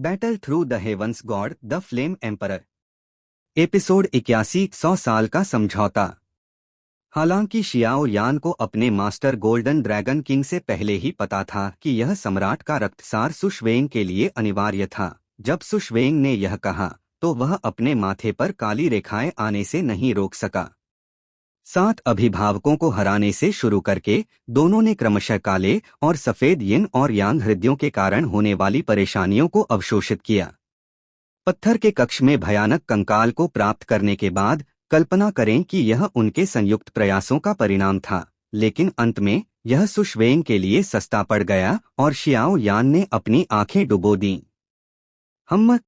Battle through the heavens god the flame emperor. Episode 81 100 साल का समझौता। हालांकि शियाओ यान को अपने मास्टर गोल्डन ड्रैगन किंग से पहले ही पता था कि यह सम्राट का रक्तसार सुशवेंग के लिए अनिवार्य था। जब सुशवेंग ने यह कहा तो वह अपने माथे पर काली रेखाएं आने से नहीं रोक सका। 7 अभिभावकों को हराने से शुरू करके दोनों ने क्रमशः काले और सफेद यिन और यांग हृदयों के कारण होने वाली परेशानियों को अवशोषित किया। पत्थर के कक्ष में भयानक कंकाल को प्राप्त करने के बाद कल्पना करें कि यह उनके संयुक्त प्रयासों का परिणाम था, लेकिन अंत में यह सुशवेंग के लिए सस्ता पड़ गया और शियाओ यान ने अपनी आंखें डुबो दीं। हम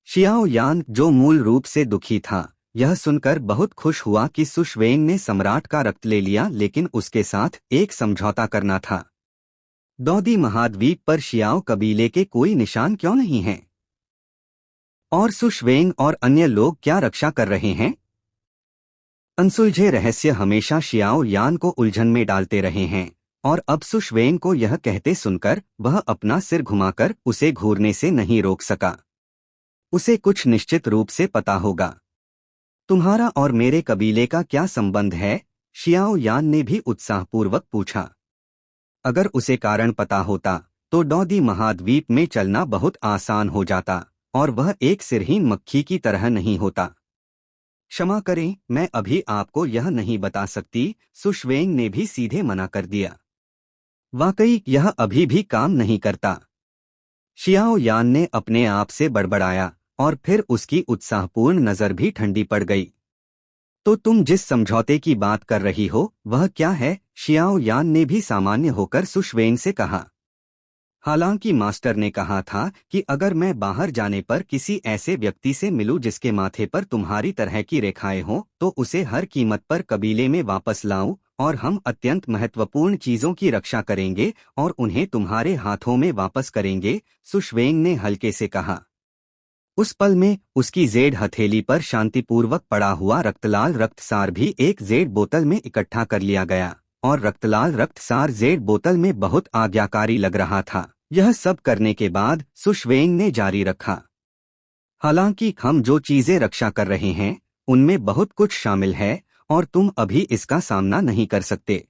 शियाओ यान, जो मूल रूप से दुखी था, यह सुनकर बहुत खुश हुआ कि सुशवेंग ने सम्राट का रक्त ले लिया, लेकिन उसके साथ एक समझौता करना था। दौदी महाद्वीप पर शियाओ कबीले के कोई निशान क्यों नहीं हैं? और सुशवेंग और अन्य लोग क्या रक्षा कर रहे हैं? अनसुलझे रहस्य हमेशा शियाओ यान को उलझन में डालते रहे हैं, और अब सुशवेंग को यह कहते सुनकर वह अपना सिर घुमाकर उसे घूरने से नहीं रोक सका। उसे कुछ निश्चित रूप से पता होगा। तुम्हारा और मेरे कबीले का क्या संबंध है? शियाओ यान ने भी उत्साहपूर्वक पूछा। अगर उसे कारण पता होता तो दौदी महाद्वीप में चलना बहुत आसान हो जाता और वह एक सिरहीन मक्खी की तरह नहीं होता। क्षमा करें, मैं अभी आपको यह नहीं बता सकती, सुशवेंग ने भी सीधे मना कर दिया। वाकई यह अभी भी काम नहीं करता। शियाओ यान ने अपने आप से बड़बड़ाया और फिर उसकी उत्साहपूर्ण नजर भी ठंडी पड़ गई। तो तुम जिस समझौते की बात कर रही हो वह क्या है? शियाओ यान ने भी सामान्य होकर सुशवेंग से कहा। हालांकि मास्टर ने कहा था कि अगर मैं बाहर जाने पर किसी ऐसे व्यक्ति से मिलूं जिसके माथे पर तुम्हारी तरह की रेखाएं हों तो उसे हर कीमत पर कबीले में वापस लाऊं, और हम अत्यंत महत्वपूर्ण चीजों की रक्षा करेंगे और उन्हें तुम्हारे हाथों में वापस करेंगे, सुशवेंग ने हल्के से कहा। उस पल में उसकी जेड हथेली पर शांतिपूर्वक पड़ा हुआ रक्तलाल रक्तसार भी एक जेड बोतल में इकट्ठा कर लिया गया, और रक्तलाल रक्तसार जेड बोतल में बहुत आज्ञाकारी लग रहा था। यह सब करने के बाद सुशवेंग ने जारी रखा। हालांकि हम जो चीजें रक्षा कर रहे हैं उनमें बहुत कुछ शामिल है और तुम अभी इसका सामना नहीं कर सकते।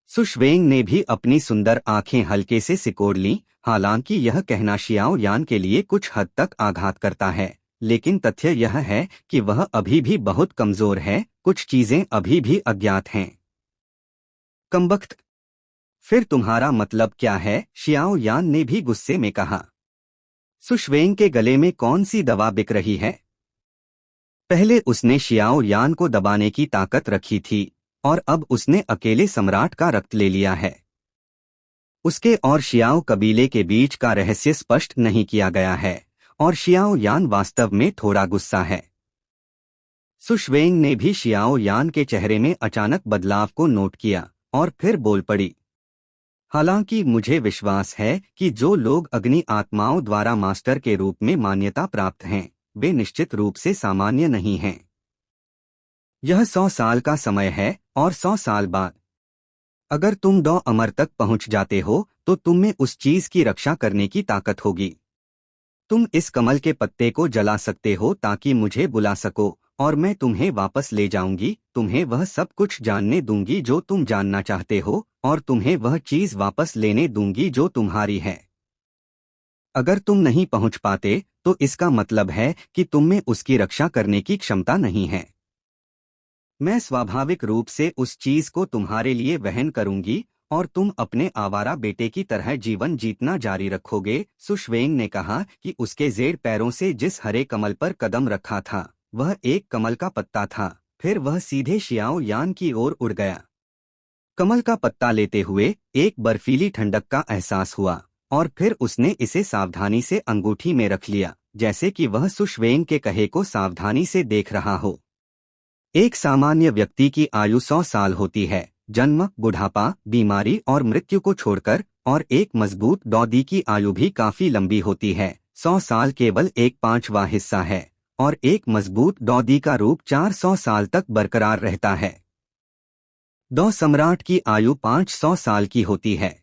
सुशवेंग ने भी अपनी सुंदर आंखें हल्के से सिकोड़ लीं। हालांकि यह कहना शियाओ यान के लिए कुछ हद तक आघात करता है, लेकिन तथ्य यह है कि वह अभी भी बहुत कमजोर है, कुछ चीजें अभी भी अज्ञात हैं। कमबख्त, फिर तुम्हारा मतलब क्या है? शियाओ यान ने भी गुस्से में कहा। सुशवेंग के गले में कौन सी दवा बिक रही है? पहले उसने शियाओ यान को दबाने की ताकत रखी थी और अब उसने अकेले सम्राट का रक्त ले लिया है। उसके और शियाओ कबीले के बीच का रहस्य स्पष्ट नहीं किया गया है और शियाओ यान वास्तव में थोड़ा गुस्सा है। सुशवेंग ने भी शियाओ यान के चेहरे में अचानक बदलाव को नोट किया और फिर बोल पड़ी। हालांकि मुझे विश्वास है कि जो लोग अग्नि आत्माओं द्वारा मास्टर के रूप में मान्यता प्राप्त हैं वे निश्चित रूप से सामान्य नहीं हैं। यह 100 साल का समय है और 100 साल बाद अगर तुम 2 अमर तक पहुंच जाते हो तो तुम में उस चीज की रक्षा करने की ताकत होगी। तुम इस कमल के पत्ते को जला सकते हो ताकि मुझे बुला सको और मैं तुम्हें वापस ले जाऊंगी, तुम्हें वह सब कुछ जानने दूंगी जो तुम जानना चाहते हो और तुम्हें वह चीज वापस लेने दूंगी जो तुम्हारी है। अगर तुम नहीं पहुंच पाते तो इसका मतलब है कि तुम में उसकी रक्षा करने की क्षमता नहीं है। मैं स्वाभाविक रूप से उस चीज को तुम्हारे लिए वहन करूंगी और तुम अपने आवारा बेटे की तरह जीवन जीतना जारी रखोगे। सुशवेंग ने कहा कि उसके जेड पैरों से जिस हरे कमल पर कदम रखा था वह एक कमल का पत्ता था। फिर वह सीधे शियाओ यान की ओर उड़ गया। कमल का पत्ता लेते हुए एक बर्फीली ठंडक का एहसास हुआ और फिर उसने इसे सावधानी से अंगूठी में रख लिया, जैसे कि वह सुशवेंग के कहे को सावधानी से देख रहा हो। एक सामान्य व्यक्ति की आयु 100 साल होती है, जन्म, बुढ़ापा, बीमारी और मृत्यु को छोड़कर, और एक मजबूत दौदी की आयु भी काफी लंबी होती है। 100 साल केवल एक पांचवां हिस्सा है और एक मजबूत दौदी का रूप 400 साल तक बरकरार रहता है। दौ सम्राट की आयु 500 साल की होती है।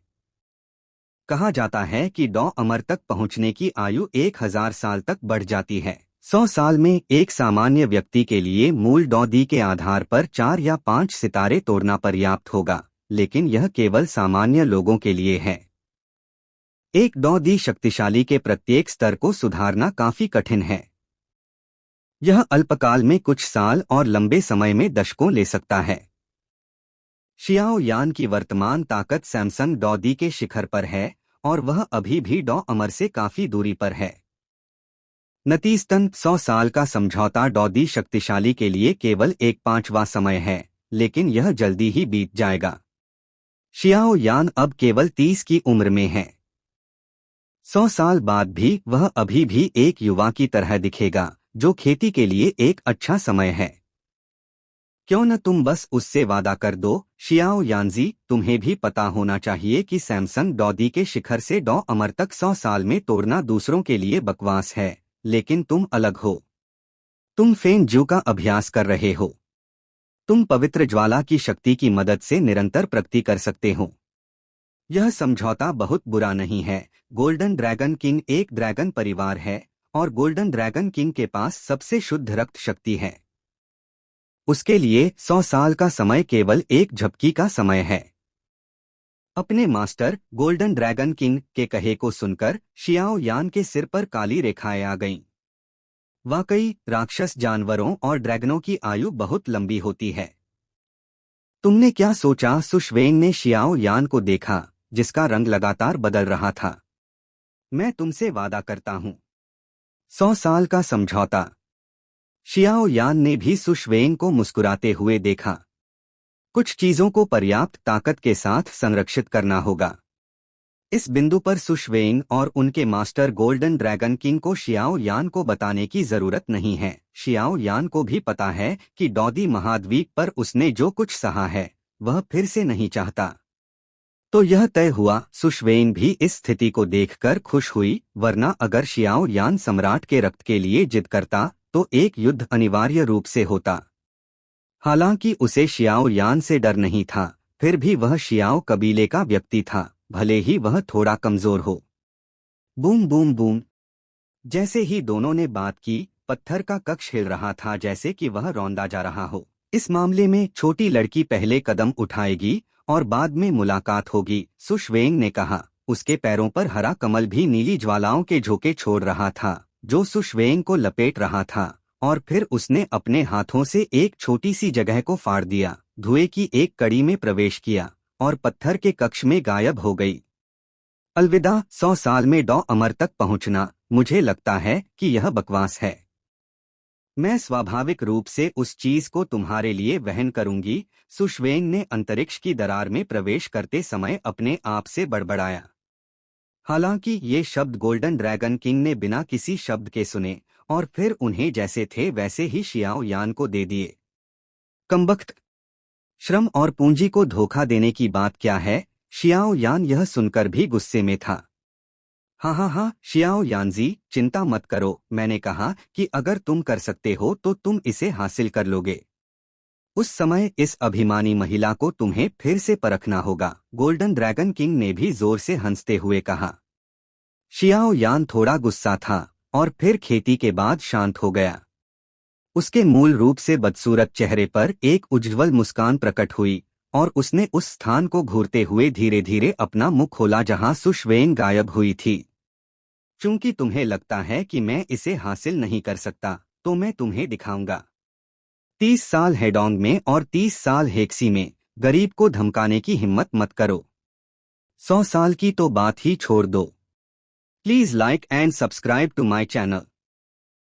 कहा जाता है कि डॉ अमर तक पहुंचने की आयु 1000 साल तक बढ़ जाती है। 100 साल में एक सामान्य व्यक्ति के लिए मूल डॉ दी के आधार पर 4 या 5 सितारे तोड़ना पर्याप्त होगा, लेकिन यह केवल सामान्य लोगों के लिए है। एक डॉ दी शक्तिशाली के प्रत्येक स्तर को सुधारना काफी कठिन है। यह अल्पकाल में कुछ साल और लंबे समय में दशकों ले सकता है। शियाओ यान की वर्तमान ताकत सैमसंग डॉ दी के शिखर पर है और वह अभी भी डॉ अमर से काफी दूरी पर है। नतीजतन 100 साल का समझौता डॉ दी शक्तिशाली के लिए केवल एक 5वां समय है, लेकिन यह जल्दी ही बीत जाएगा। शियाओ यान अब केवल 30 की उम्र में है। 100 साल बाद भी वह अभी भी एक युवा की तरह दिखेगा, जो खेती के लिए एक अच्छा समय है। क्यों न तुम बस उससे वादा कर दो, शियाओ यानजी। तुम्हें भी पता होना चाहिए कि सैमसंग डॉ दी के शिखर से डॉ अमर तक 100 साल में तोड़ना दूसरों के लिए बकवास है, लेकिन तुम अलग हो। तुम फेन जू का अभ्यास कर रहे हो। तुम पवित्र ज्वाला की शक्ति की मदद से निरंतर प्रगति कर सकते हो। यह समझौता बहुत बुरा नहीं है। गोल्डन ड्रैगन किंग एक ड्रैगन परिवार है और गोल्डन ड्रैगन किंग के पास सबसे शुद्ध रक्त शक्ति है। उसके लिए 100 साल का समय केवल एक झपकी का समय है। अपने मास्टर गोल्डन ड्रैगन किंग के कहे को सुनकर शियाओ यान के सिर पर काली रेखाएं आ गईं। वाकई राक्षस जानवरों और ड्रैगनों की आयु बहुत लंबी होती है। तुमने क्या सोचा? सुशवेन ने शियाओ यान को देखा, जिसका रंग लगातार बदल रहा था। मैं तुमसे वादा करता हूं। 100 साल का समझौता। शियाओ यान ने भी सुशवेन को मुस्कुराते हुए देखा। कुछ चीजों को पर्याप्त ताकत के साथ संरक्षित करना होगा। इस बिंदु पर सुशवेन और उनके मास्टर गोल्डन ड्रैगन किंग को शियाओ यान को बताने की जरूरत नहीं है। शियाओ यान को भी पता है कि डॉ दी महाद्वीप पर उसने जो कुछ सहा है, वह फिर से नहीं चाहता। तो यह तय हुआ। सुशवेन भी इस स्थिति को देखकर खुश हुई, वरना अगर शियाओ यान सम्राट के रक्त के लिए जिद करता तो एक युद्ध अनिवार्य रूप से होता। हालांकि उसे शियाओ यान से डर नहीं था, फिर भी वह शियाओ कबीले का व्यक्ति था, भले ही वह थोड़ा कमजोर हो। Boom boom boom. जैसे ही दोनों ने बात की, पत्थर का कक्ष हिल रहा था, जैसे कि वह रौंदा जा रहा हो। इस मामले में छोटी लड़की पहले कदम उठाएगी और बाद में मुलाकात होगी, सुशवेन ने कहा। उसके पैरों पर हरा कमल भी नीली ज्वालाओं के झोंके छोड़ रहा था, जो सुशवेन को लपेट रहा था, और फिर उसने अपने हाथों से एक छोटी सी जगह को फाड़ दिया, धुएं की एक कड़ी में प्रवेश किया और पत्थर के कक्ष में गायब हो गई। अलविदा। 100 साल में डॉ अमर तक पहुंचना, मुझे लगता है कि यह बकवास है। मैं स्वाभाविक रूप से उस चीज को तुम्हारे लिए वहन करूंगी, सुशवेन ने अंतरिक्ष की दरार में प्रवेश करते समय अपने आप से बड़बड़ाया। हालांकि ये शब्द गोल्डन ड्रैगन किंग ने बिना किसी शब्द के सुने और फिर उन्हें जैसे थे वैसे ही शियाओ यान को दे दिए। कमबख्त। श्रम और पूंजी को धोखा देने की बात क्या है? शियाओ यान यह सुनकर भी गुस्से में था। हाँ, शियाओ यानजी, चिंता मत करो। मैंने कहा कि अगर तुम कर सकते हो तो तुम इसे हासिल कर लोगे। उस समय इस अभिमानी महिला को तुम्हें फिर से परखना होगा, गोल्डन ड्रैगन किंग ने भी जोर से हंसते हुए कहा। शियाओ यान थोड़ा गुस्सा था और फिर खेती के बाद शांत हो गया। उसके मूल रूप से बदसूरत चेहरे पर एक उज्ज्वल मुस्कान प्रकट हुई और उसने उस स्थान को घूरते हुए धीरे धीरे अपना मुंह खोला जहां सुशवेन गायब हुई थी। चूंकि तुम्हें लगता है कि मैं इसे हासिल नहीं कर सकता, तो मैं तुम्हें दिखाऊंगा। 30 साल हेडोंग में और 30 साल हेक्सी में। गरीब को धमकाने की हिम्मत मत करो। 100 साल की तो बात ही छोड़ दो। Please like and subscribe to my channel.